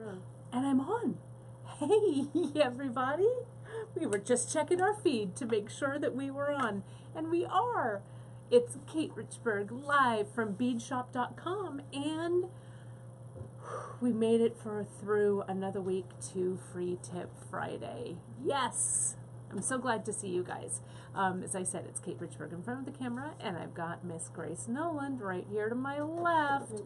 And I'm on. Hey, everybody. We were just checking our feed to make sure that we were on. And we are. It's Kate Richburg live from beadshop.com. And we made it through another week to Free Tip Friday. Yes. I'm so glad to see you guys. As I said, it's Kate Richburg in front of the camera, and I've got Miss Grace Noland right here to my left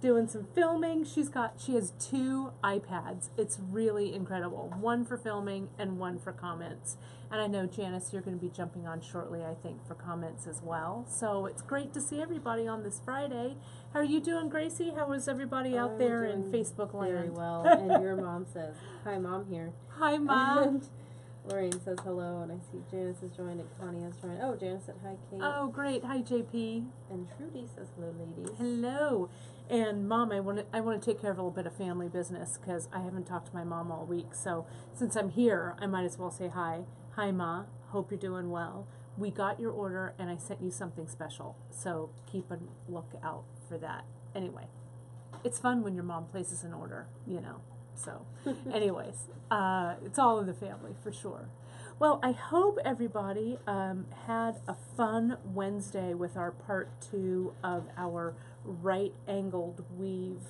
doing some filming. She has 2 iPads. It's really incredible. One for filming and one for comments. And I know, Janice, you're going to be jumping on shortly, I think, for comments as well. So it's great to see everybody on this Friday. How are you doing, Gracie? How is everybody out there in Facebook land? Very well. And your mom says, hi, Mom here. Hi, Mom. And Lorraine says hello, and I see Janice has joined and Connie has joined. Oh, Janice said hi, Kate. Oh, great. Hi, JP. And Trudy says hello, ladies. Hello. And Mom, I want to take care of a little bit of family business because I haven't talked to my mom all week. So since I'm here, I might as well say hi. Hi, Ma. Hope you're doing well. We got your order, and I sent you something special. So keep a lookout for that. Anyway, it's fun when your mom places an order, you know. So anyways, it's all in the family for sure. Well, I hope everybody had a fun Wednesday with our part 2 of our right-angled weave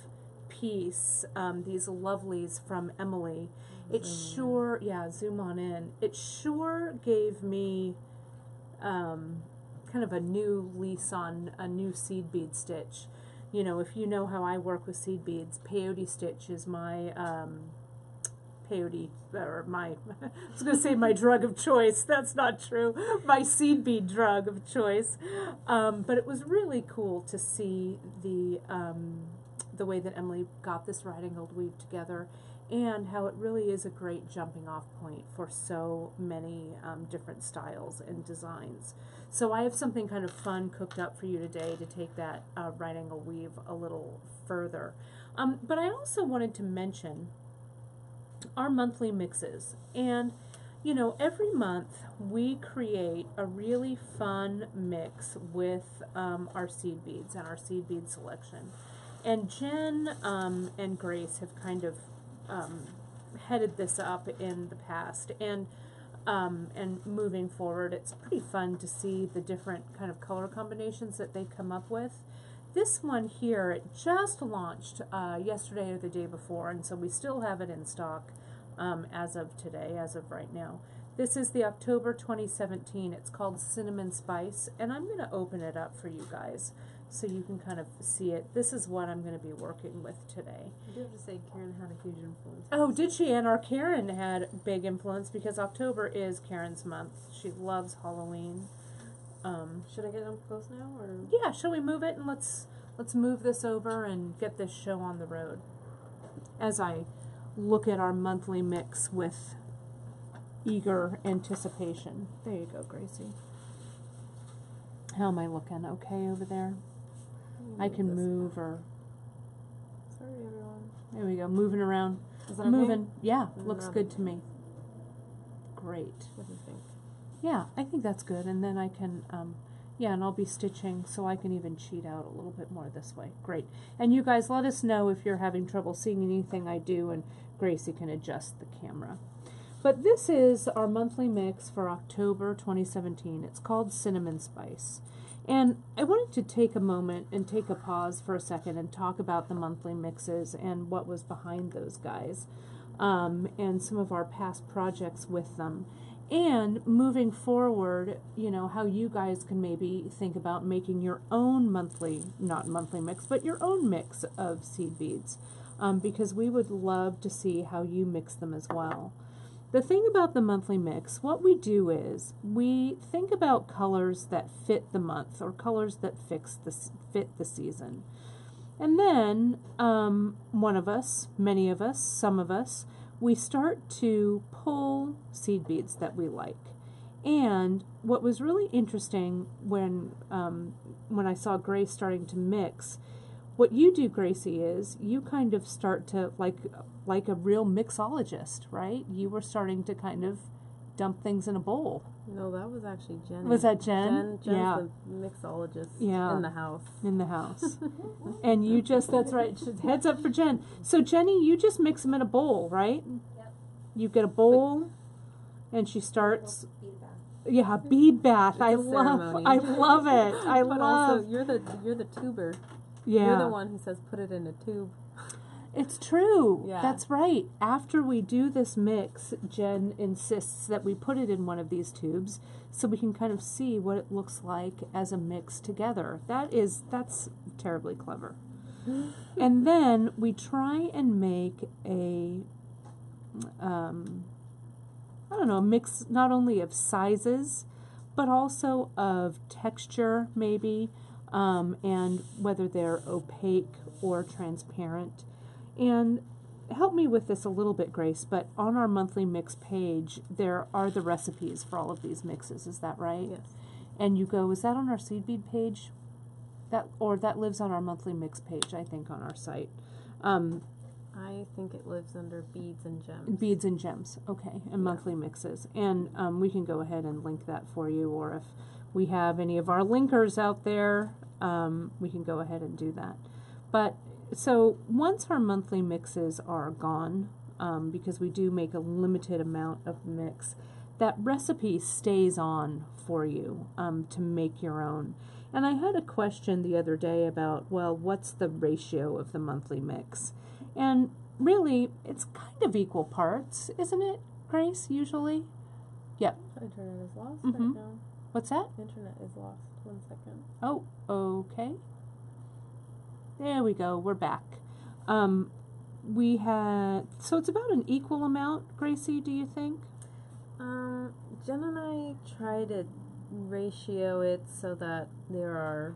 piece, these lovelies from Emily. It sure, yeah, zoom on in. It sure gave me kind of a new lease on a new seed bead stitch. You know, if you know how I work with seed beads, peyote stitch is my peyote, or my, I was going to say my drug of choice. That's not true. My seed bead drug of choice. But it was really cool to see the way that Emily got this right-angled weave together, and how it really is a great jumping off point for so many different styles and designs. So I have something kind of fun cooked up for you today to take that right angle weave a little further. But I also wanted to mention our monthly mixes. And, you know, every month we create a really fun mix with our seed beads and our seed bead selection. And Jen and Grace have kind of headed this up in the past, and moving forward, it's pretty fun to see the different kind of color combinations that they come up with. This one here, it just launched yesterday or the day before, and so we still have it in stock as of today, as of right now. This is the October 2017. It's called Cinnamon Spice, and I'm going to open it up for you guys so you can kind of see it. This is what I'm going to be working with today. I do have to say Karen had a huge influence. Oh, did she? And our Karen had big influence because October is Karen's month. She loves Halloween. Should I get them close now, or? Yeah, shall we move it, and let's move this over and get this show on the road as I look at our monthly mix with eager anticipation. There you go, Gracie. How am I looking? Okay over there? I can move, or Sorry, everyone. there we go, moving around. Is that Moving, okay? yeah, looks good to me. Great. What do you think? Yeah, I think that's good, and then I can, yeah, and I'll be stitching, so I can even cheat out a little bit more this way. Great. And you guys, let us know if you're having trouble seeing anything I do, and Gracie can adjust the camera. But this is our monthly mix for October 2017. It's called Cinnamon Spice. And I wanted to take a moment and take a pause for a second and talk about the monthly mixes and what was behind those guys, and some of our past projects with them. And moving forward, you know, how you guys can maybe think about making your own monthly, not monthly mix, but your own mix of seed beads, because we would love to see how you mix them as well. The thing about the monthly mix, what we do is we think about colors that fit the month, or colors that fit the season. And then one of us, many of us, some of us, we start to pull seed beads that we like. And what was really interesting when I saw Grace starting to mix, what you do, Gracie, is you kind of start to, like a real mixologist, right? You were starting to kind of dump things in a bowl. No, that was actually Jen. Was that Jen? Jen's Yeah. the mixologist Yeah. in the house. In the house. And you just, that's right, heads up for Jen. So Jenny, you just mix them in a bowl, right? Yep. You get a bowl, and she starts, Bead bath. yeah, bead bath. It's I a love ceremony. it. I But love, also, you're the tuber. yeah. You're the one who says put it in a tube. It's true. Yeah. That's right. After we do this mix, Jen insists that we put it in one of these tubes so we can kind of see what it looks like as a mix together. That's terribly clever. And then we try and make a, I don't know, a mix not only of sizes, but also of texture maybe, and whether they're opaque or transparent. And help me with this a little bit, Grace, but on our monthly mix page, there are the recipes for all of these mixes. Is that right? Yes. And you go, is that on our seed bead page? That lives on our monthly mix page, I think, on our site. I think it lives under beads and gems. Beads and gems, okay, and monthly mixes. And we can go ahead and link that for you, or if we have any of our linkers out there, we can go ahead and do that. But so once our monthly mixes are gone, because we do make a limited amount of mix, that recipe stays on for you to make your own. And I had a question the other day about, well, what's the ratio of the monthly mix? And really, it's kind of equal parts, isn't it, Grace, usually? Yep. Internet is lost Mhm. right now. What's that? Internet is lost. 1 second. Oh, okay. There we go. We're back. We had, so it's about an equal amount, Gracie, do you think? Jen and I try to ratio it so that there are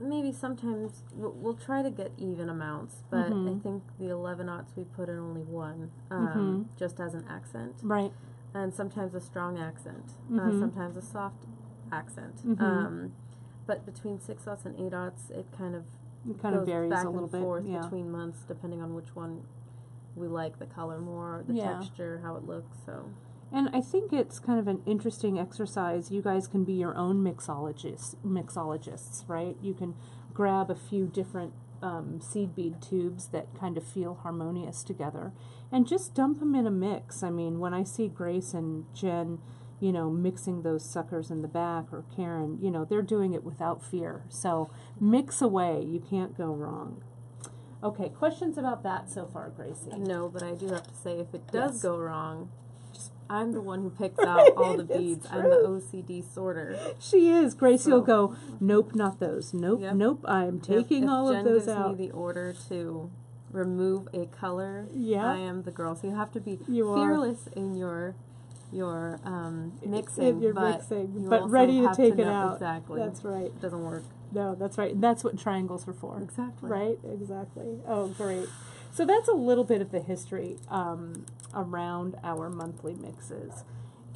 maybe sometimes we'll try to get even amounts, but I think the 11/0 we put in only one, just as an accent. Right. And sometimes a strong accent, sometimes a soft accent. But between 6/0 and 8/0, it kind of goes varies back a little and bit. forth Yeah. between months, depending on which one we like, the color more, the texture, how it looks. So. And I think it's kind of an interesting exercise. You guys can be your own mixologists, right? You can grab a few different seed bead tubes that kind of feel harmonious together and just dump them in a mix. I mean, when I see Grace and Jen, you know, mixing those suckers in the back, or Karen, you know, they're doing it without fear. So mix away. You can't go wrong. Okay, questions about that so far, Gracie? No, but I do have to say, if it does Yes. go wrong, I'm the one who picks out all the It's beads. I'm true. the OCD sorter. She is. Gracie will So- go, nope, not those. Nope, Yep. nope, I'm taking if all Jen of those gives out. me the order to remove a color, Yeah. I am the girl. So you have to be You are. fearless in your mixing, You're but mixing, you but also ready to have take it know out. Exactly. That's right. It doesn't work. No, that's right. And that's what triangles are for. Exactly. Right? Exactly. Oh, great. So that's a little bit of the history around our monthly mixes.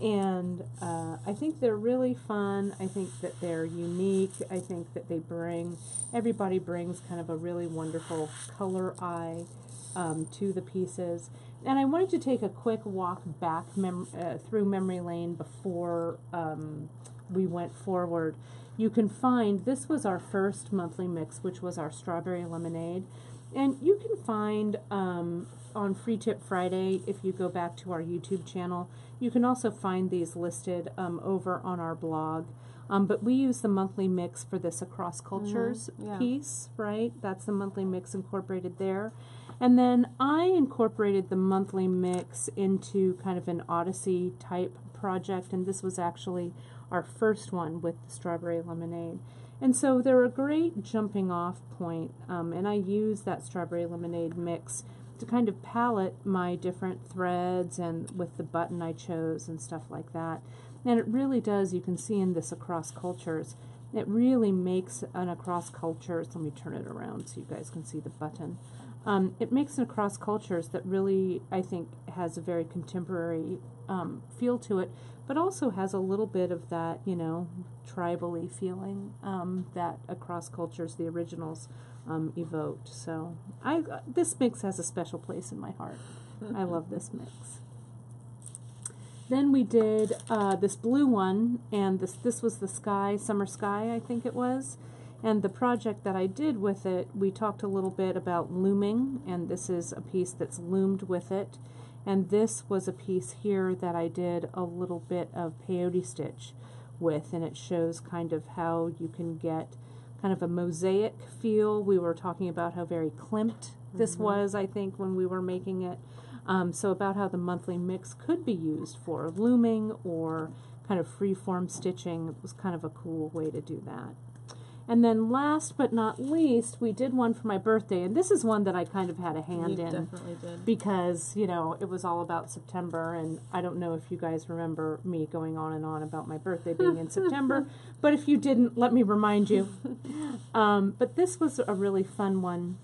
And I think they're really fun. I think that they're unique. I think that everybody brings kind of a really wonderful color eye to the pieces. And I wanted to take a quick walk back through memory lane before we went forward. You can find, this was our first monthly mix, which was our strawberry lemonade. And you can find on FreeTipFriday, if you go back to our YouTube channel, you can also find these listed over on our blog. But we use the monthly mix for this Across Cultures piece, right? That's the monthly mix incorporated there. And then I incorporated the monthly mix into kind of an Odyssey type project, and this was actually our first one with the strawberry lemonade. And so they're a great jumping off point, and I use that strawberry lemonade mix to kind of palette my different threads and with the button I chose and stuff like that. And it really does, you can see in this Across Cultures, it really makes an Across Cultures, let me turn it around so you guys can see the button. It makes an Across Cultures that really, I think, has a very contemporary feel to it, but also has a little bit of that, you know, tribal-y feeling that Across Cultures, the originals, evoked. So this mix has a special place in my heart. I love this mix. Then we did this blue one, and this was the sky, summer sky, I think it was. And the project that I did with it, we talked a little bit about looming, and this is a piece that's loomed with it. And this was a piece here that I did a little bit of peyote stitch with, and it shows kind of how you can get kind of a mosaic feel. We were talking about how very klimped this was, I think, when we were making it. So about how the monthly mix could be used for looming or kind of free-form stitching. It was kind of a cool way to do that. And then last but not least, we did one for my birthday, and this is one that I kind of had a hand in. Definitely did. Because, you know, it was all about September, and I don't know if you guys remember me going on and on about my birthday being in September, but if you didn't, let me remind you. But this was a really fun one,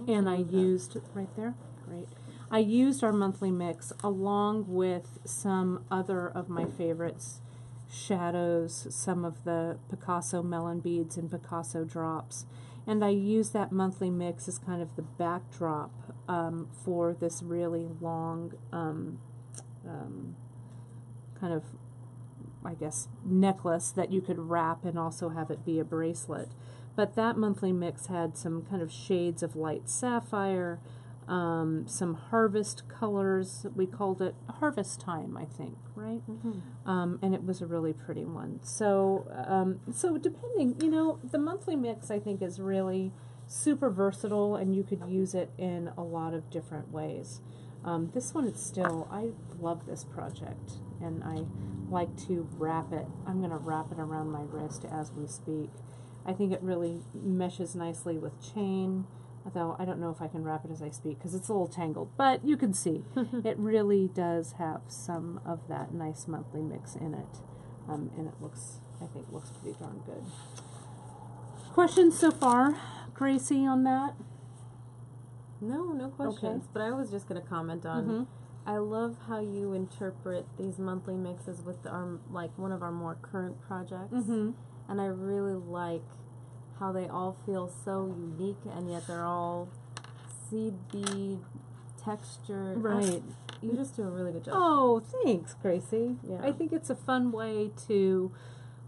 and I used, right there, great. I used our monthly mix along with some other of my favorites, shadows, some of the Picasso melon beads and Picasso drops, and I used that monthly mix as kind of the backdrop for this really long kind of, I guess, necklace that you could wrap and also have it be a bracelet. But that monthly mix had some kind of shades of light sapphire, some harvest colors. We called it Harvest Time, I think, right? And it was a really pretty one. So, so depending, you know, the monthly mix, I think, is really super versatile, and you could use it in a lot of different ways. This one is still, I love this project, and I like to wrap it. I'm going to wrap it around my wrist as we speak. I think it really meshes nicely with chain. Although I don't know if I can wrap it as I speak because it's a little tangled, but you can see it really does have some of that nice monthly mix in it, and it looks, I think, looks pretty darn good. Questions so far, Gracie, on that? No questions. Okay. But I was just going to comment on. I love how you interpret these monthly mixes with our, like, one of our more current projects, and I really like how they all feel so unique, and yet they're all seed bead texture. Right. You just do a really good job. Oh, thanks, Gracie. Yeah. I think it's a fun way to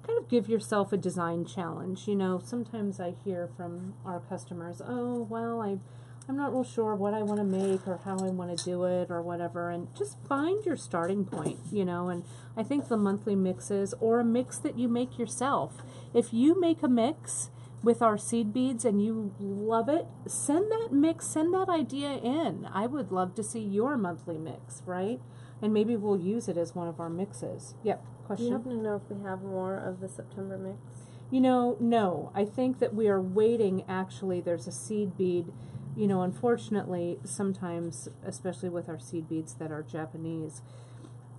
kind of give yourself a design challenge. You know, sometimes I hear from our customers, oh, well, I'm not real sure what I want to make or how I want to do it or whatever, and just find your starting point, you know. And I think the monthly mixes, or a mix that you make yourself, if you make a mix with our seed beads and you love it, send that mix, send that idea in. I would love to see your monthly mix, right? And maybe we'll use it as one of our mixes. Yep, question? Do you happen to know if we have more of the September mix? You know, no. I think that we are waiting, actually. There's a seed bead. You know, unfortunately, sometimes, especially with our seed beads that are Japanese,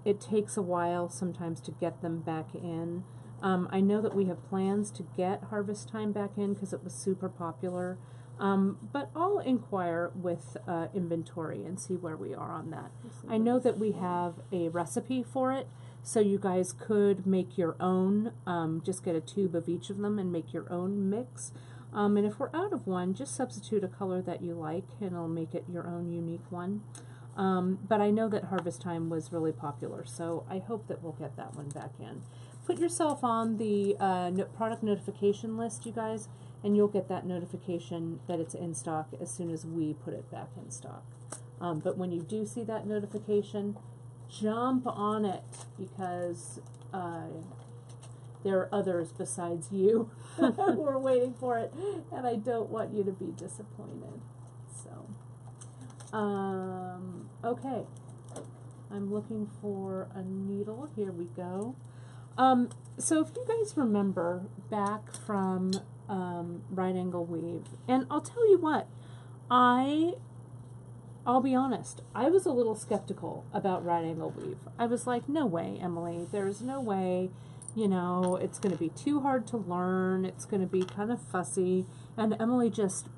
it takes a while sometimes to get them back in. I know that we have plans to get Harvest Time back in because it was super popular, but I'll inquire with inventory and see where we are on that. I know that we have a recipe for it, so you guys could make your own, just get a tube of each of them and make your own mix. And if we're out of one, just substitute a color that you like, and it'll make it your own unique one. But I know that Harvest Time was really popular, so I hope that we'll get that one back in. Put yourself on the product notification list, you guys, and you'll get that notification that it's in stock as soon as we put it back in stock. But when you do see that notification, jump on it, because there are others besides you who are waiting for it, and I don't want you to be disappointed. So, okay. I'm looking for a needle. Here we go. So if you guys remember back from Right Angle Weave, and I'll tell you what, I'll be honest, I was a little skeptical about Right Angle Weave. I was like, no way, Emily, there's no way, you know, it's going to be too hard to learn, it's going to be kind of fussy, and Emily just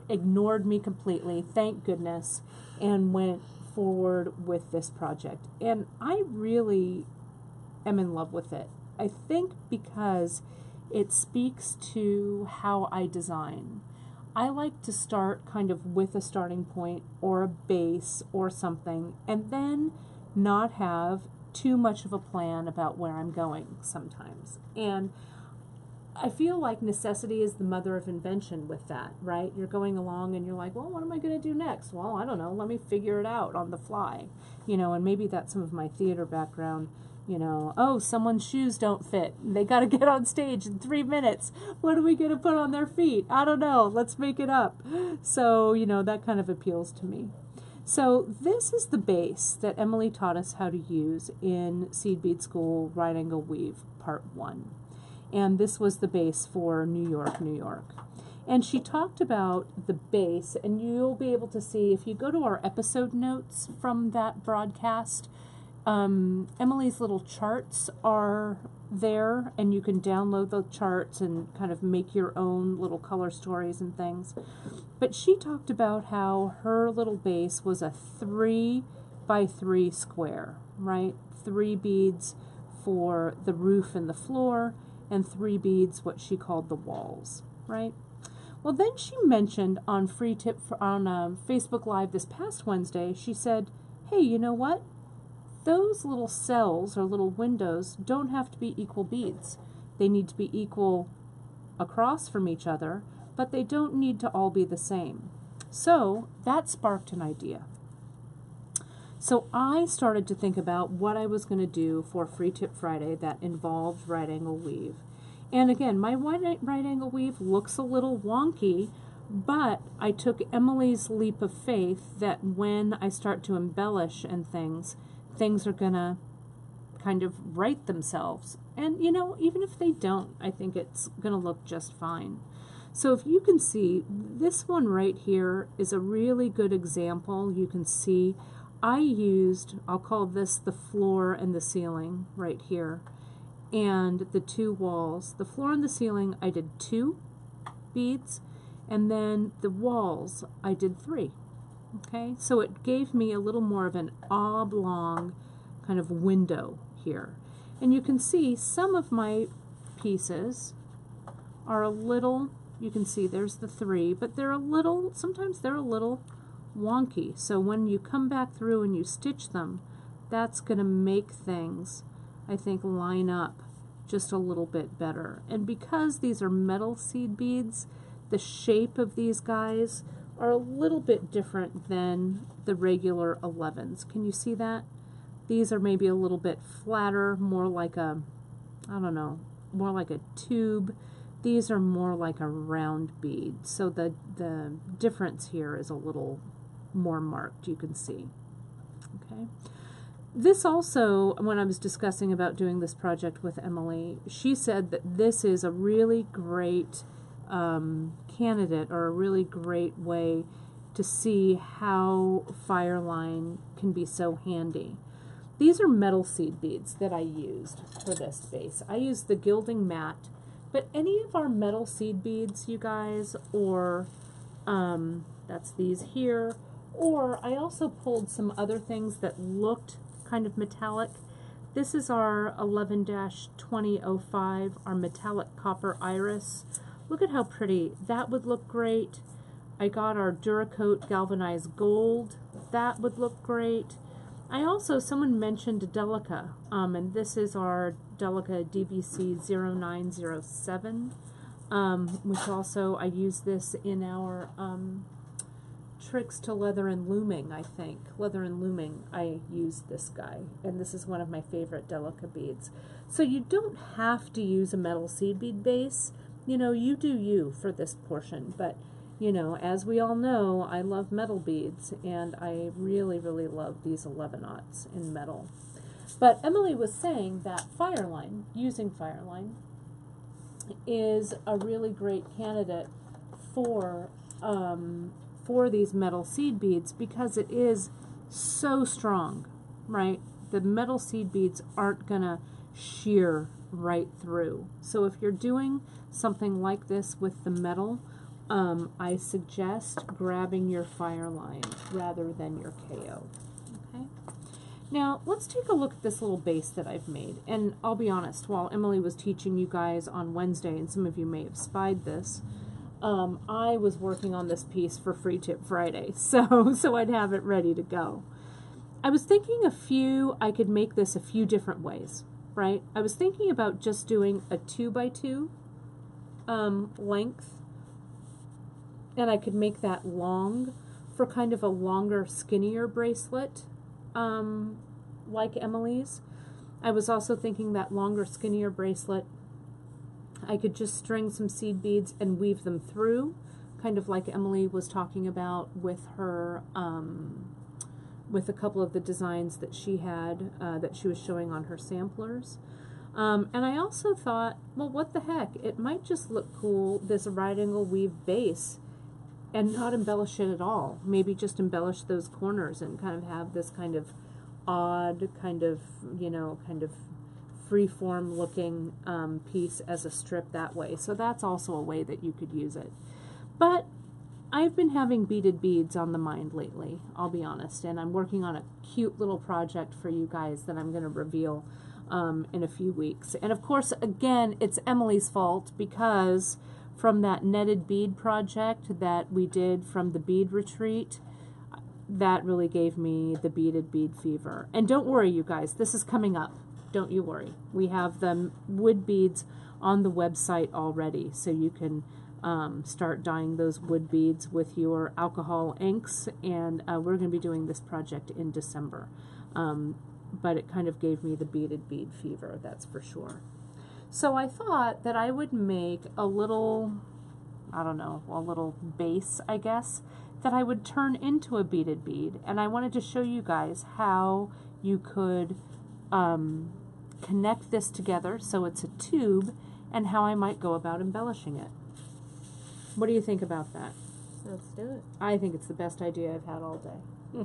ignored me completely, thank goodness, and went forward with this project. And I really am in love with it. I think because it speaks to how I design. I like to start kind of with a starting point or a base or something, and then not have too much of a plan about where I'm going sometimes. And I feel like necessity is the mother of invention with that, right? You're going along and you're like, well, what am I going to do next? Well, I don't know. Let me figure it out on the fly, and maybe that's some of my theater background. Oh, someone's shoes don't fit. They got to get on stage in 3 minutes. What are we going to put on their feet? I don't know. Let's make it up. So, that kind of appeals to me. So this is the base that Emily taught us how to use in Seed Bead School Right Angle Weave Part 1. And this was the base for New York, New York. And she talked about the base, and you'll be able to see if you go to our episode notes from that broadcast, Emily's little charts are there, and you can download the charts and kind of make your own little color stories and things. But she talked about how her little base was a 3 by 3 square, right? 3 beads for the roof and the floor, and 3 beads what she called the walls, right? Well, then she mentioned on Facebook Live this past Wednesday, she said, hey, you know what? Those little cells or little windows don't have to be equal beads. They need to be equal across from each other, but they don't need to all be the same. So that sparked an idea. So I started to think about what I was going to do for Free Tip Friday that involved right angle weave. And again, my right angle weave looks a little wonky, but I took Emily's leap of faith that when I start to embellish and things are going to kind of right themselves. And, even if they don't, I think it's going to look just fine. So if you can see, this one right here is a really good example. You can see I'll call this the floor and the ceiling right here, and the 2 walls. The floor and the ceiling, I did 2 beads, and then the walls, I did 3. Okay, so it gave me a little more of an oblong kind of window here. And you can see some of my pieces are a little, you can see there's the 3, but sometimes they're a little wonky. So when you come back through and you stitch them, that's going to make things, I think, line up just a little bit better. And because these are metal seed beads, the shape of these guys are a little bit different than the regular 11s. Can you see that? These are maybe a little bit flatter, more like a, more like a tube. These are more like a round bead. So the difference here is a little more marked, you can see. Okay. This also, when I was discussing about doing this project with Emily, she said that this is a really great candidate, or a really great way to see how Fireline can be so handy. These are metal seed beads that I used for this base. I used the gilding matte, but any of our metal seed beads, you guys, or that's these here, or I also pulled some other things that looked kind of metallic. This is our 11-2005, our metallic copper iris. Look at how pretty. That would look great. I got our Duracoat galvanized gold. That would look great. Someone mentioned Delica, and this is our Delica DVC 0907, which also I use this in our Tricks to Leather and Looming, I think. Leather and Looming, I used this guy, and this is one of my favorite Delica beads. So you don't have to use a metal seed bead base. You do you for this portion, but as we all know, I love metal beads, and I really, really love these 11-aughts in metal. But Emily was saying that Fireline, using Fireline, is a really great candidate for these metal seed beads because it is so strong, right? The metal seed beads aren't going to shear right through. So if you're doing something like this with the metal, I suggest grabbing your Fireline rather than your KO. Okay. Now let's take a look at this little base that I've made. And I'll be honest, while Emily was teaching you guys on Wednesday, and some of you may have spied this, I was working on this piece for Free Tip Friday, so I'd have it ready to go. I was thinking I could make this a few different ways, right? I was thinking about just doing a 2x2 length, and I could make that long for kind of a longer, skinnier bracelet, like Emily's. I was also thinking that longer, skinnier bracelet, I could just string some seed beads and weave them through, kind of like Emily was talking about with her, with a couple of the designs that she had, that she was showing on her samplers. And I also thought, well, what the heck? It might just look cool, this right angle weave base, and not embellish it at all. Maybe just embellish those corners and kind of have this kind of odd, kind of, you know, kind of free-form looking piece as a strip that way. So that's also a way that you could use it. But I've been having beaded beads on the mind lately, I'll be honest, and I'm working on a cute little project for you guys that I'm going to reveal in a few weeks. And of course, again, it's Emily's fault, because from that netted bead project that we did from the bead retreat, that really gave me the beaded bead fever. And don't worry, you guys, this is coming up. Don't you worry. We have the wood beads on the website already, so you can start dyeing those wood beads with your alcohol inks, and we're going to be doing this project in December. But it kind of gave me the beaded bead fever, that's for sure. So I thought that I would make a little, I don't know, a little base, I guess, that I would turn into a beaded bead. And I wanted to show you guys how you could connect this together so it's a tube, and how I might go about embellishing it. What do you think about that? Let's do it. I think it's the best idea I've had all day.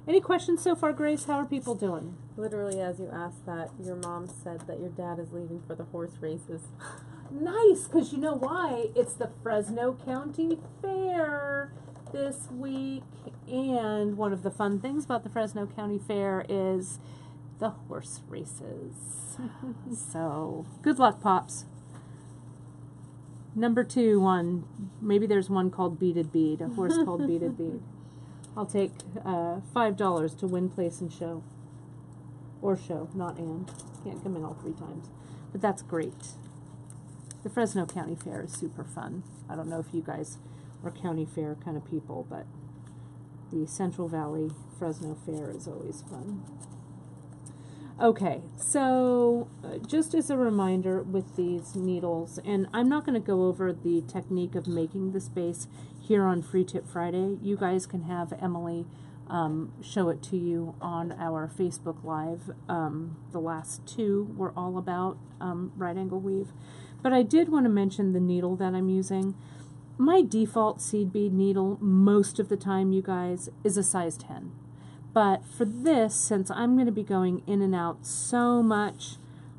Any questions so far, Grace? How are people doing? Literally, as you asked that, your mom said that your dad is leaving for the horse races. Nice, because you know why? It's the Fresno County Fair this week, and one of the fun things about the Fresno County Fair is the horse races. So, good luck, Pops. Number 2 on, maybe there's one called Beaded Bead, a horse called Beaded Bead. I'll take $5 to win, place, and show. Or show, not and. Can't come in all 3 times. But that's great. The Fresno County Fair is super fun. I don't know if you guys are county fair kind of people, but the Central Valley Fresno Fair is always fun. Okay, so just as a reminder with these needles, and I'm not going to go over the technique of making this base here on Free Tip Friday. You guys can have Emily show it to you on our Facebook Live. The last 2 were all about right angle weave. But I did want to mention the needle that I'm using. My default seed bead needle, most of the time, you guys, is a size 10. But for this, since I'm going to be going in and out so much,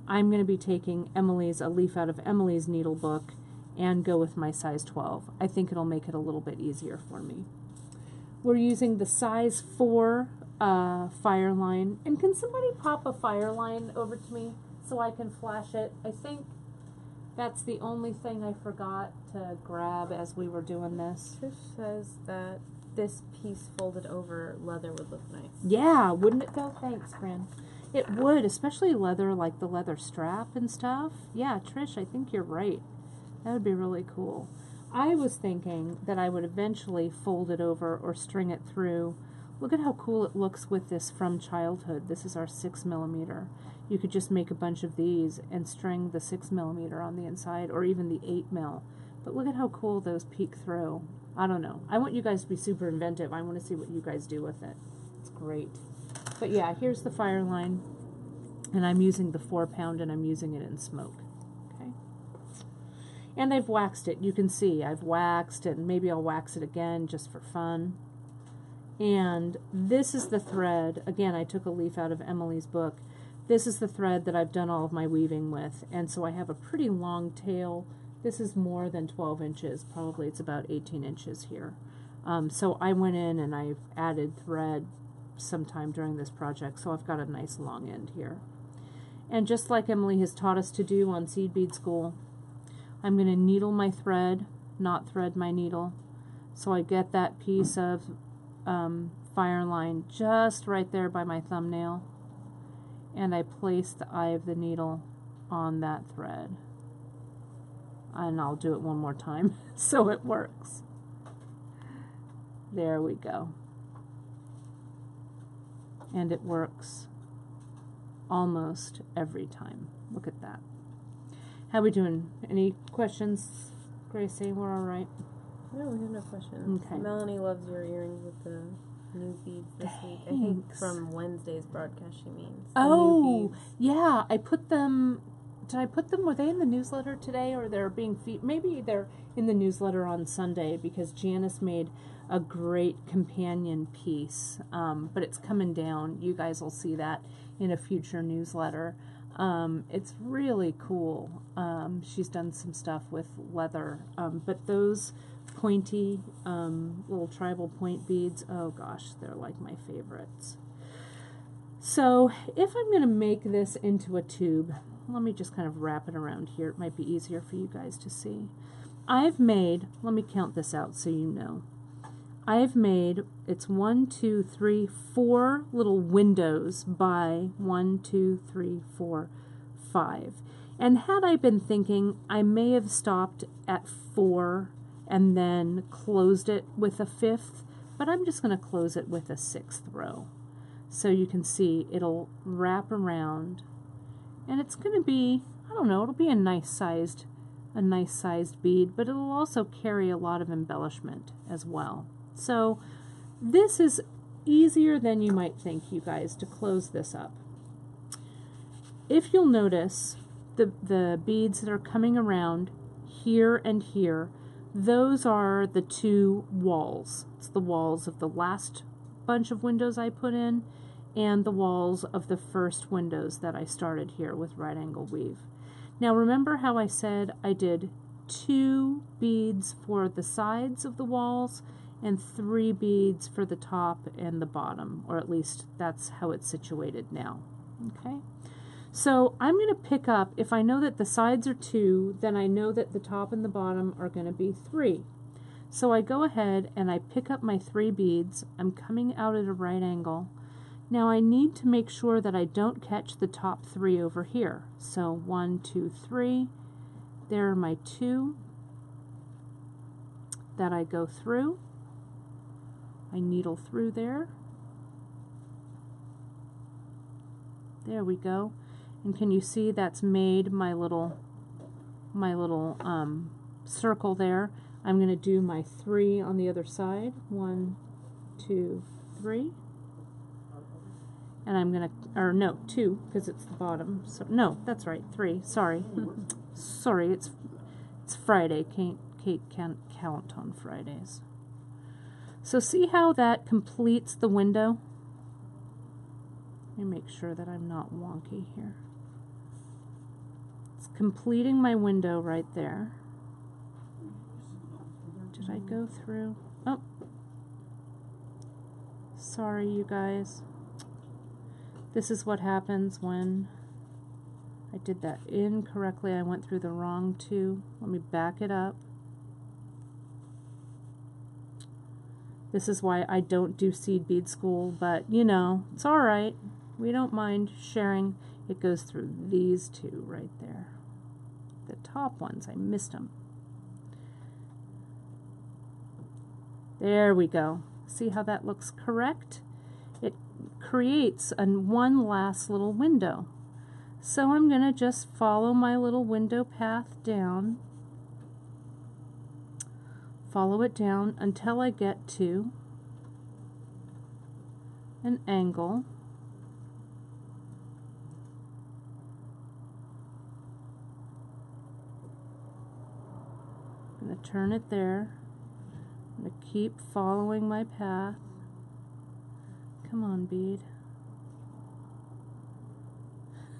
I'm going to be taking a leaf out of Emily's needle book and go with my size 12. I think it'll make it a little bit easier for me. We're using the size 4 fire line. And can somebody pop a fire line over to me so I can flash it? I think that's the only thing I forgot to grab as we were doing this. Trish says that this piece folded over leather would look nice. Yeah, wouldn't it though? Thanks, Fran. It would, especially leather, like the leather strap and stuff. Yeah, Trish, I think you're right. That would be really cool. I was thinking that I would eventually fold it over or string it through. Look at how cool it looks with this From Childhood. This is our 6mm. You could just make a bunch of these and string the 6mm on the inside, or even the 8mm. But look at how cool those peek through. I don't know. I want you guys to be super inventive. I want to see what you guys do with it. It's great. But yeah, here's the fire line. And I'm using the 4-pound, and I'm using it in smoke. Okay. And I've waxed it. You can see I've waxed it, and maybe I'll wax it again just for fun. And this is the thread. Again, I took a leaf out of Emily's book. This is the thread that I've done all of my weaving with. And so I have a pretty long tail. This is more than 12 inches. Probably it's about 18 inches here. So I went in and I've added thread sometime during this project. So I've got a nice long end here. And just like Emily has taught us to do on Seed Bead School, I'm going to needle my thread, not thread my needle. So I get that piece of fire line just right there by my thumbnail, and I place the eye of the needle on that thread. And I'll do it one more time so it works. There we go. And it works almost every time. Look at that. How we doing? Any questions, Gracie? We're all right? No, we have no questions. Okay. Melanie loves your earrings with the new beads this week. I think from Wednesday's broadcast she means. Oh, yeah. I put them... Did I put them? Were they in the newsletter today, or they're being maybe they're in the newsletter on Sunday, because Janice made a great companion piece, but it's coming down. You guys will see that in a future newsletter. It's really cool. She's done some stuff with leather, but those pointy little tribal point beads, oh gosh, they're like my favorites. So if I'm going to make this into a tube, let me just kind of wrap it around here. It might be easier for you guys to see. I've made, let me count this out so you know. I've made, it's 1, 2, 3, 4 little windows by 1, 2, 3, 4, 5. And had I been thinking, I may have stopped at 4 and then closed it with a 5th, but I'm just going to close it with a 6th row. So you can see it'll wrap around. And it's going to be, I don't know, it'll be a nice sized bead, but it'll also carry a lot of embellishment as well. So this is easier than you might think, you guys, to close this up. If you'll notice, the beads that are coming around here and here, those are the 2 walls. It's the walls of the last bunch of windows I put in, and the walls of the first windows that I started here with right angle weave. Now remember how I said I did 2 beads for the sides of the walls and 3 beads for the top and the bottom, or at least that's how it's situated now. Okay, so I'm going to pick up, if I know that the sides are 2, then I know that the top and the bottom are going to be 3. So I go ahead and I pick up my 3 beads. I'm coming out at a right angle. Now I need to make sure that I don't catch the top 3 over here. So 1, 2, 3. There are my 2 that I go through. I needle through there. There we go. And can you see that's made my little circle there? I'm going to do my 3 on the other side. 1, 2, 3. And I'm going to, or no, 2, because it's the bottom. So no, that's right, 3. Sorry. Sorry, it's Friday. Kate can't count on Fridays. So see how that completes the window? Let me make sure that I'm not wonky here. It's completing my window right there. Did I go through? Oh. Sorry, you guys. This is what happens when I did that incorrectly. I went through the wrong 2. Let me back it up. This is why I don't do seed bead school, but you know, it's all right. We don't mind sharing. It goes through these 2 right there. The top ones, I missed them. There we go. See how that looks correct? It creates one last little window. So I'm going to just follow my little window path down. Follow it down until I get to an angle. I'm going to turn it there. I'm going to keep following my path. Come on, bead.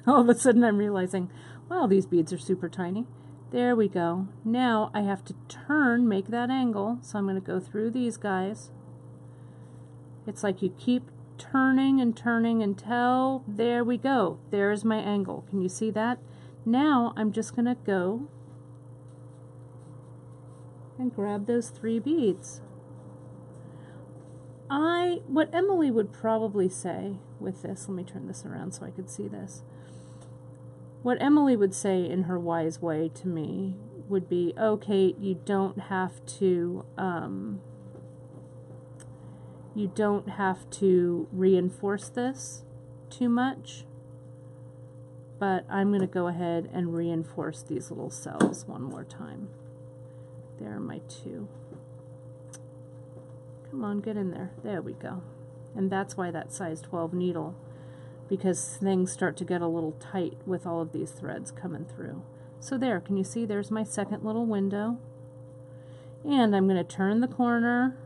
All of a sudden I'm realizing, wow, these beads are super tiny. There we go. Now I have to turn, make that angle. So I'm going to go through these guys. It's like you keep turning and turning until, there we go. There's my angle. Can you see that? Now I'm just going to go and grab those 3 beads. what Emily would probably say with this, let me turn this around so I could see this. What Emily would say in her wise way to me would be, oh, Kate, you don't have to reinforce this too much, but I'm going to go ahead and reinforce these little cells one more time. There are my 2. Come on, get in there. There we go. And that's why that size 12 needle, because things start to get a little tight with all of these threads coming through. So there, can you see there's my second little window? And I'm going to turn the corner,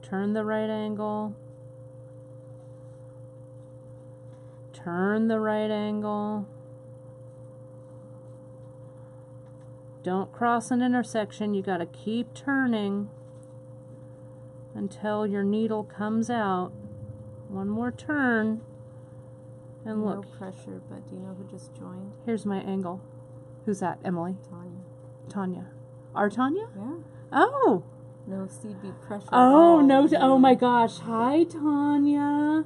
turn the right angle, turn the right angle. Don't cross an intersection, you got to keep turning until your needle comes out. One more turn. And look. No pressure, but do you know who just joined? Here's my angle. Who's that, Emily? Tanya. Tanya. Our Tanya? Yeah. Oh. No seed bead pressure. Oh, no. Oh, my gosh. Hi, Tanya.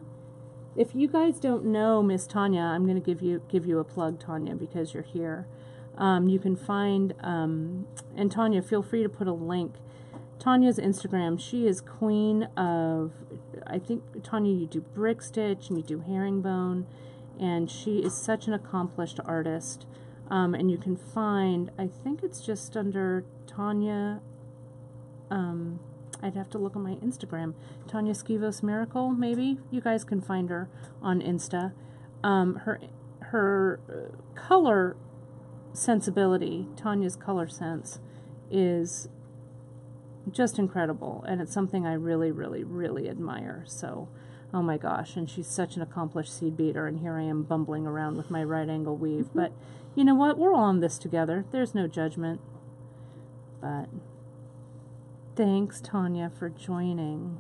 If you guys don't know Miss Tanya, I'm going to give you a plug, Tanya, because you're here. You can find, and Tanya, feel free to put a link. Tanya's Instagram, she is queen of, I think, Tanya, you do brick stitch and you do herringbone, and she is such an accomplished artist. And you can find, I think it's just under Tanya, I'd have to look on my Instagram, Tanya Skivos Miracle, maybe? You guys can find her on Insta. Her color sensibility, Tanya's color sense, is just incredible, and it's something I really, really, really admire. So, oh my gosh, and she's such an accomplished seed beater, and here I am bumbling around with my right angle weave. But you know what? We're all in this together. There's no judgment. But thanks, Tanya, for joining.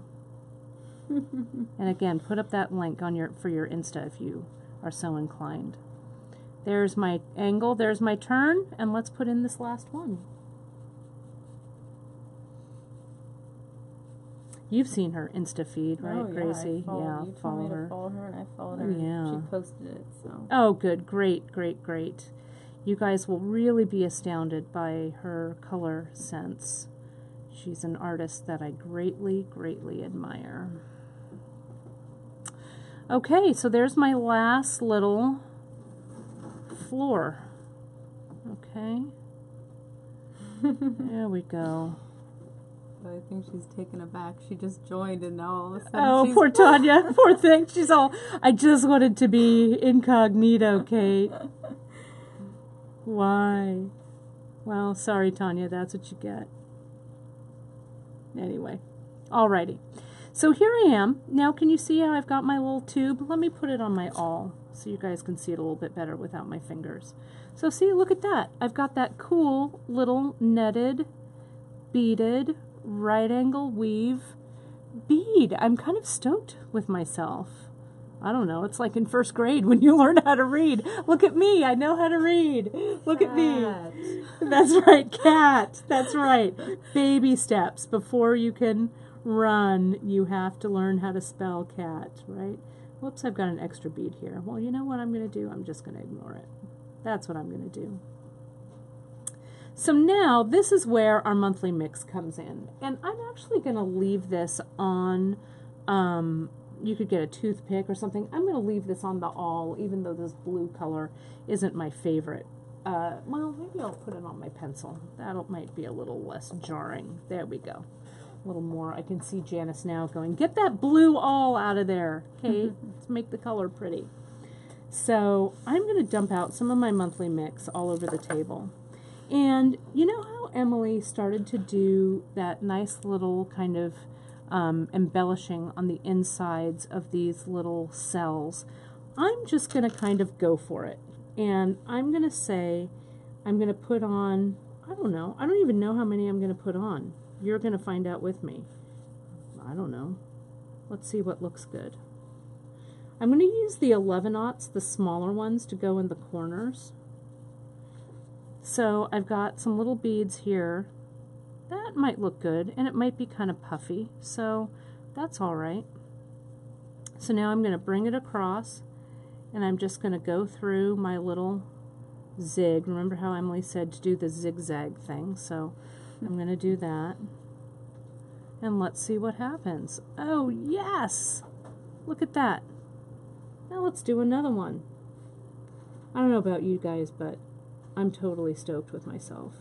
And again, put up that link on for your Insta if you are so inclined. There's my angle, there's my turn, and let's put in this last one. You've seen her Insta feed, right, Gracie? Yeah, you follow her. To follow her, and I followed her. Yeah. She posted it, so. Oh, good, great, great, great. You guys will really be astounded by her color sense. She's an artist that I greatly, greatly admire. Okay, so there's my last little floor. Okay. There we go. I think she's taken aback. She just joined, and now all of a sudden oh, poor Tanya. Poor thing. She's all, I just wanted to be incognito, Kate. Why? Well, sorry, Tanya. That's what you get. Anyway. Alrighty. So here I am. Now, can you see how I've got my little tube? Let me put it on my awl so you guys can see it a little bit better without my fingers. So see, look at that. I've got that cool little netted, beaded, right angle weave bead. I'm kind of stoked with myself. I don't know, it's like in first grade when you learn how to read. Look at me, I know how to read. Look at me. That's right, cat. That's right. Baby steps. Before you can run, you have to learn how to spell cat, right? Whoops, I've got an extra bead here. Well, you know what I'm going to do? I'm just going to ignore it. That's what I'm going to do. So now, this is where our monthly mix comes in. And I'm actually going to leave this on, you could get a toothpick or something. I'm going to leave this on the awl, even though this blue color isn't my favorite. Well, maybe I'll put it on my pencil. That might be a little less jarring. There we go. A little more. I can see Janice now going, get that blue awl out of there, Kate. Let's make the color pretty. So I'm going to dump out some of my monthly mix all over the table. And you know how Emily started to do that nice little kind of embellishing on the insides of these little cells? I'm just going to kind of go for it. And I'm going to say, I'm going to put on, I don't know, I don't even know how many I'm going to put on. You're going to find out with me. I don't know. Let's see what looks good. I'm going to use the 11-aughts, the smaller ones, to go in the corners. So I've got some little beads here. That might look good, and it might be kind of puffy. So That's all right. So now I'm going to bring it across, and I'm just going to go through my little zig. Remember how Emily said to do the zigzag thing? So I'm going to do that. And let's see what happens. Oh, yes! Look at that. Now let's do another one. I don't know about you guys, but I'm totally stoked with myself.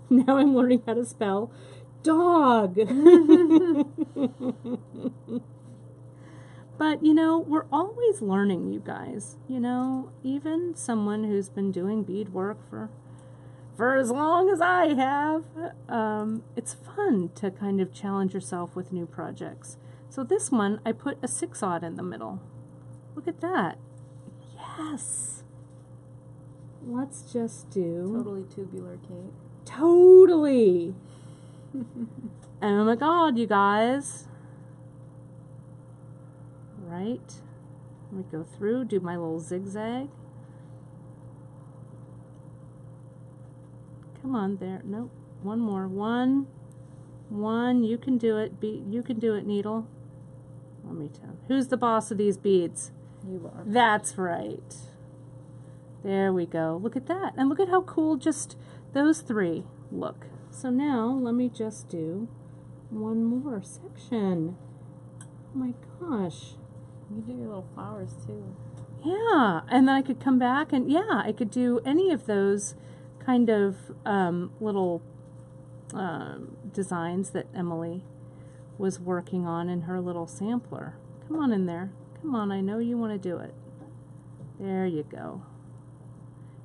Now I'm learning how to spell dog. But, you know, we're always learning, you guys. You know, even someone who's been doing beadwork for as long as I have, it's fun to kind of challenge yourself with new projects. So this one, I put a 6/0 in the middle. Look at that. Yes. Let's just do... Totally tubular, Kate. Totally. Oh my God, you guys. Right. Let me go through, do my little zigzag. Come on there. Nope. One more. One. You can do it. You can do it, needle. Let me tell. Who's the boss of these beads? You are. That's right. There we go. Look at that. And look at how cool just those three look. So now let me just do one more section. Oh my gosh. You do your little flowers too. Yeah. And then I could come back and yeah, I could do any of those kind of little designs that Emily was working on in her little sampler. Come on in there. Come on, I know you want to do it. There you go.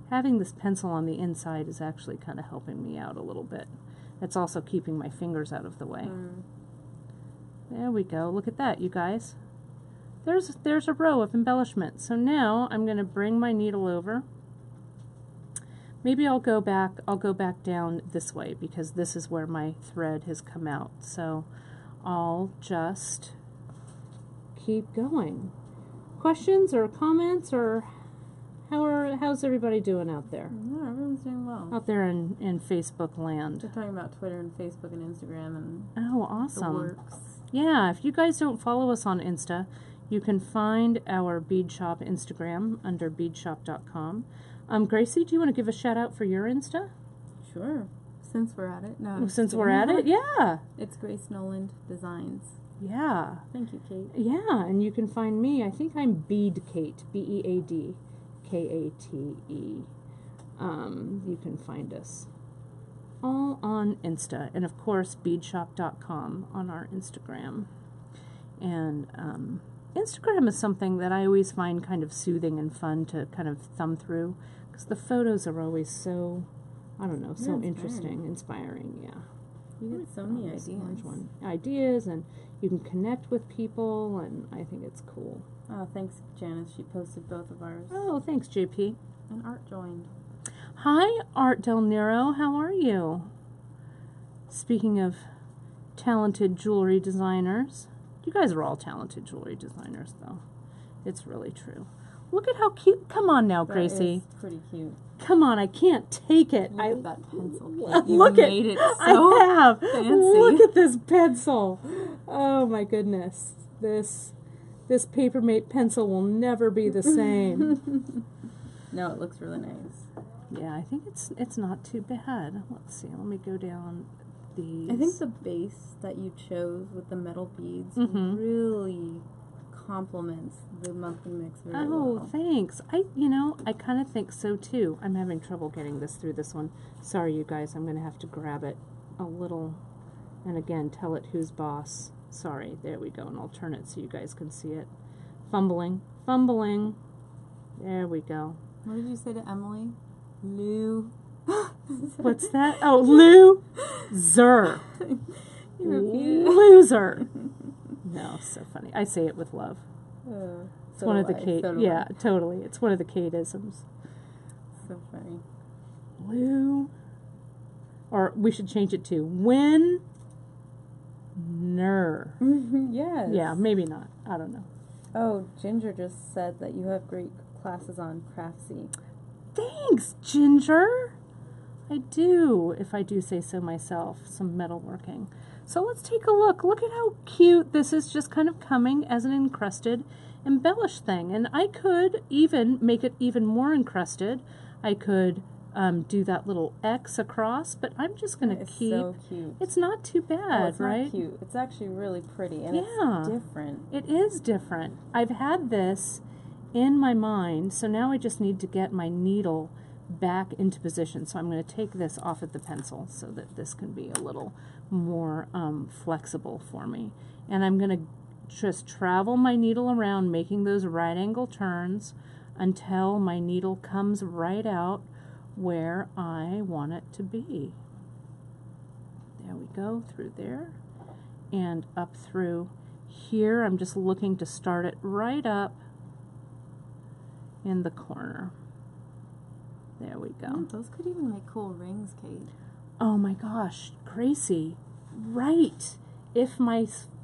Having this pencil on the inside is actually kind of helping me out a little bit. It's also keeping my fingers out of the way. There we go. Look at that, you guys. There's a row of embellishment. So now I'm going to bring my needle over. Maybe I'll go back down this way because this is where my thread has come out. So I'll just keep going. Questions or comments, or how's everybody doing out there? Yeah, everyone's doing well. Out there in Facebook land. We're talking about Twitter and Facebook and Instagram and oh, awesome. the works. Yeah, if you guys don't follow us on Insta, you can find our bead shop Instagram under beadshop.com. Gracie, do you want to give a shout out for your Insta? Sure. Since we're at it. No. Since we're at it, yeah. It's Grace Noland Designs. Yeah. Thank you, Kate. Yeah, and you can find me. I think I'm Bead Kate, BeadKate. You can find us all on Insta, and of course beadshop.com on our Instagram. And Instagram is something that I always find kind of soothing and fun to kind of thumb through because the photos are always so, I don't know, so interesting, inspiring. Yeah. You get so many ideas, and you can connect with people, and I think it's cool. Oh, thanks, Janice. She posted both of ours. Oh, thanks, JP. And Art joined. Hi, Art Del Nero. How are you? Speaking of talented jewelry designers, you guys are all talented jewelry designers, though. It's really true. Look at how cute. Come on now, Gracie. That is pretty cute. Come on, I can't take it. Look at that pencil. Look at it. I have. Fancy. Look at this pencil. Oh my goodness. This Papermate pencil will never be the same. No, it looks really nice. Yeah, I think it's not too bad. Let's see. Let me go down these. I think the base that you chose with the metal beads really complements the monthly mix very well. Oh, thanks. I kind of think so too. I'm having trouble getting this through this one. Sorry, you guys. I'm going to have to grab it a little, and again, tell it who's boss. Sorry. There we go, and I'll turn it so you guys can see it. Fumbling. There we go. What did you say to Emily? Lou. What's that? Oh, loser. Loser. No, so funny. I say it with love. It's one of the Kate. Yeah, totally. It's one of the Kate-isms. So funny. Lou. Or we should change it to winner. Yes. Yeah, maybe not. I don't know. Oh, Ginger just said that you have great classes on Craftsy. Thanks, Ginger. I do, if I do say so myself, some metalworking. So let's take a look. Look at how cute this is, just kind of coming as an encrusted, embellished thing. And I could even make it even more encrusted. I could do that little X across, but I'm just going to keep... It's so cute. It's not too bad, it's right? Not cute. It's actually really pretty, and yeah, it's different. It is different. I've had this in my mind, so now I just need to get my needle back into position. So I'm going to take this off of the pencil so that this can be a little more flexible for me. And I'm going to just travel my needle around, making those right angle turns until my needle comes right out where I want it to be. There we go, through there and up through here. I'm just looking to start it right up in the corner. There we go. Those could even make cool rings, Kate. Oh my gosh, Gracie, right.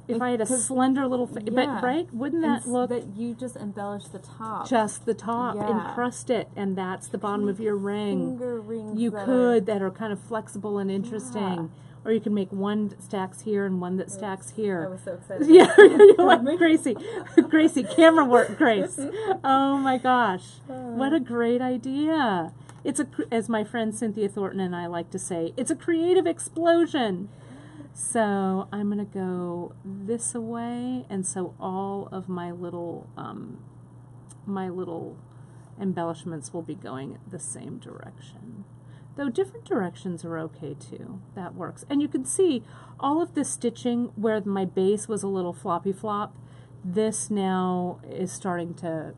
If I had a slender little face, but right, wouldn't that look... That you just embellish the top. Just the top, encrust it, and that's the bottom of your ring. Finger rings that are kind of flexible and interesting. Or you can make one stacks here and one that stacks here. I was so excited. Yeah, you're like, Gracie, camera work, Grace. Oh my gosh, what a great idea. It's as my friend Cynthia Thornton and I like to say, it's a creative explosion. So I'm going to go this away, and so all of my little embellishments will be going the same direction. Though different directions are okay too. That works. And you can see all of this stitching where my base was a little floppy flop, this now is starting to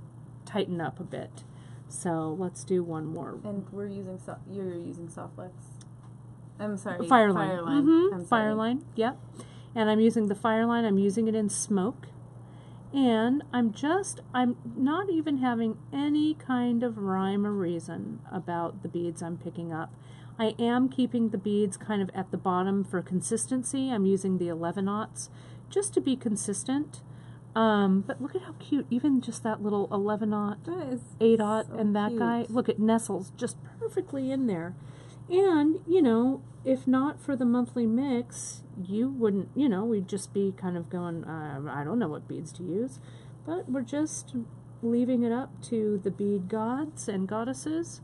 tighten up a bit. So let's do one more. And you're using Softflex. I'm sorry. Fireline. Mm-hmm. Fireline, yep. And I'm using the Fireline. I'm using it in smoke. And I'm not even having any kind of rhyme or reason about the beads I'm picking up. I am keeping the beads kind of at the bottom for consistency. I'm using the 11/0 just to be consistent. But look at how cute, even just that little 11/0, 8/0, so and that cute guy. Look, it nestles just perfectly in there. And, you know, if not for the monthly mix, you wouldn't, you know, we'd just be kind of going, I don't know what beads to use. But we're just leaving it up to the bead gods and goddesses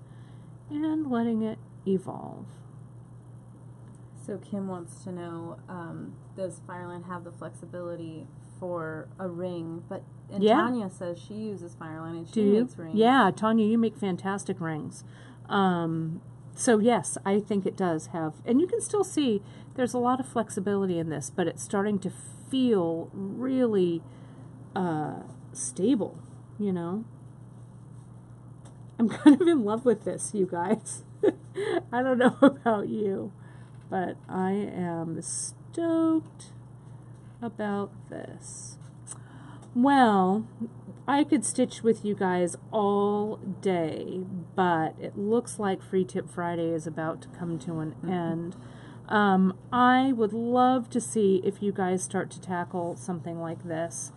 and letting it evolve. So Kim wants to know, does Fireline have the flexibility for a ring? And Tanya says she uses Fireline and she makes rings. Yeah, Tanya, you make fantastic rings. So yes, I think it does have, and you can still see there's a lot of flexibility in this, but it's starting to feel really stable, you know. I'm kind of in love with this, you guys. I don't know about you, but I am stoked about this. Well, I could stitch with you guys all day, but it looks like Free Tip Friday is about to come to an end. I would love to see if you guys start to tackle something like this,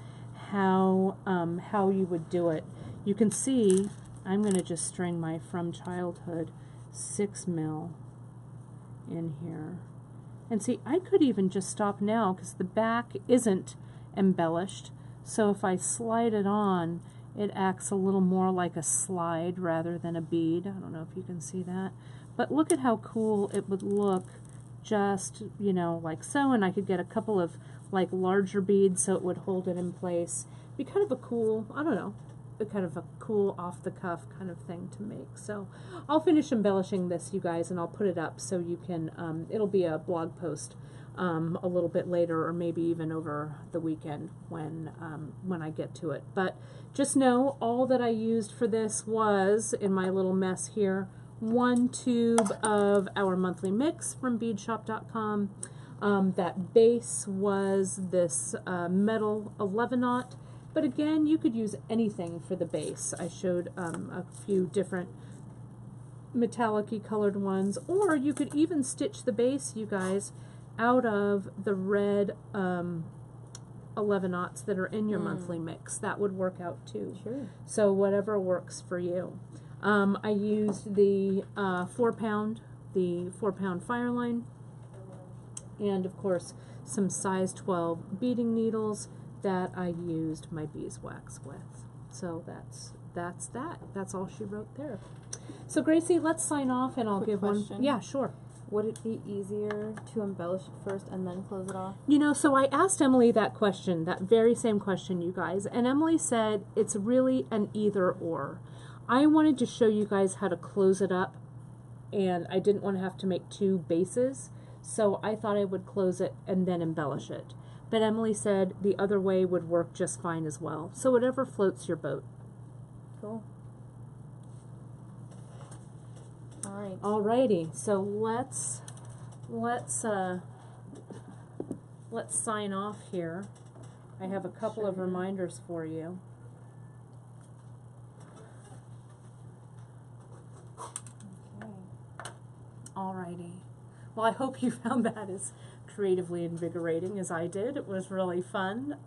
how you would do it. You can see I'm going to just string my From Childhood 6mm in here. And see, I could even just stop now because the back isn't embellished. So if I slide it on, it acts a little more like a slide rather than a bead. I don't know if you can see that. But look at how cool it would look just, you know, like so. And I could get a couple of like larger beads so it would hold it in place. Be kind of a cool, I don't know, kind of a cool off-the-cuff kind of thing to make. So I'll finish embellishing this, you guys, and I'll put it up so you can, it'll be a blog post a little bit later, or maybe even over the weekend when I get to it. But just know all that I used for this was, in my little mess here, 1 tube of our monthly mix from beadshop.com. That base was this metal 11/0, but again, you could use anything for the base. I showed a few different metallic-y colored ones, or you could even stitch the base, you guys, out of the red 11/0 that are in your monthly mix. That would work out too. Sure. So whatever works for you. I used the 4-pound the 4-pound fire line, and of course some size 12 beading needles that I used my beeswax with. So that's all she wrote there. So Gracie, let's sign off, and I'll Quick give question. one. Yeah, sure. Would it be easier to embellish it first and then close it off? You know, so I asked Emily that question, that very same question, you guys, and Emily said it's really an either or. I wanted to show you guys how to close it up, and I didn't want to have to make 2 bases, so I thought I would close it and then embellish it. But Emily said the other way would work just fine as well. So whatever floats your boat. Cool. Alright. Alrighty, so let's sign off here. I have a couple of reminders for you. Okay. Alrighty. Well, I hope you found that as creatively invigorating as I did. It was really fun.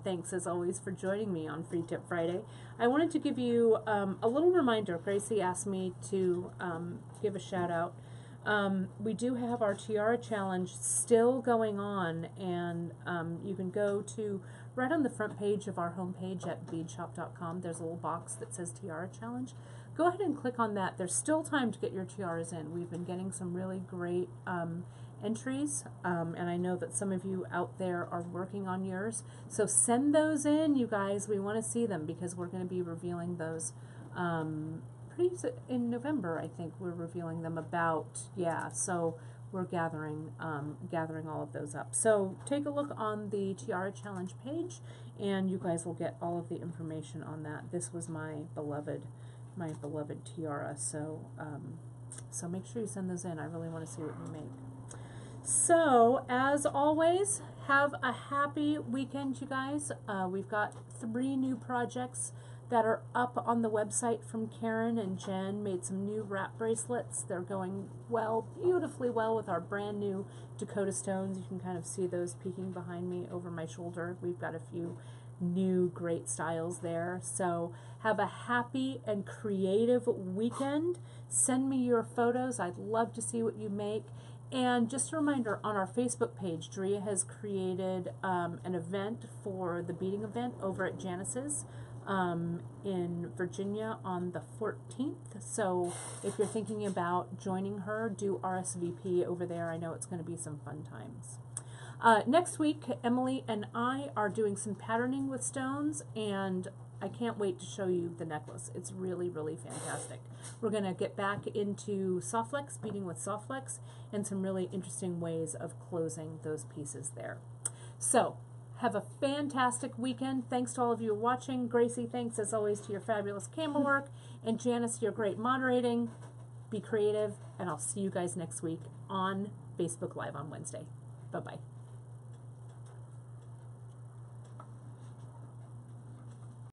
Thanks as always for joining me on Free Tip Friday. I wanted to give you a little reminder. Gracie asked me to give a shout out. We do have our Tiara Challenge still going on, and you can go to right on the front page of our homepage at beadshop.com. There's a little box that says Tiara Challenge. Go ahead and click on that. There's still time to get your tiaras in. We've been getting some really great entries, and I know that some of you out there are working on yours. So send those in, you guys. We want to see them because we're going to be revealing those in November. I think we're revealing them about, yeah, so we're gathering all of those up. So take a look on the Tiara Challenge page, and you guys will get all of the information on that. This was my beloved tiara, so so make sure you send those in. I really want to see what you make. So as always, have a happy weekend, you guys. We've got 3 new projects that are up on the website from Karen and Jen. Made some new wrap bracelets. They're going well, beautifully well, with our brand new Dakota stones. You can kind of see those peeking behind me over my shoulder. We've got a few new great styles there. So have a happy and creative weekend. Send me your photos. I'd love to see what you make. And just a reminder, on our Facebook page, Drea has created an event for the beading event over at Janice's in Virginia on the 14th. So if you're thinking about joining her, do RSVP over there. I know it's going to be some fun times. Next week, Emily and I are doing some patterning with stones, and I can't wait to show you the necklace. It's really, really fantastic. We're going to get back into Softflex, beading with Softflex, and some really interesting ways of closing those pieces there. So, have a fantastic weekend. Thanks to all of you watching. Gracie, thanks as always to your fabulous camera work. And Janice, your great moderating. Be creative, and I'll see you guys next week on Facebook Live on Wednesday. Bye-bye.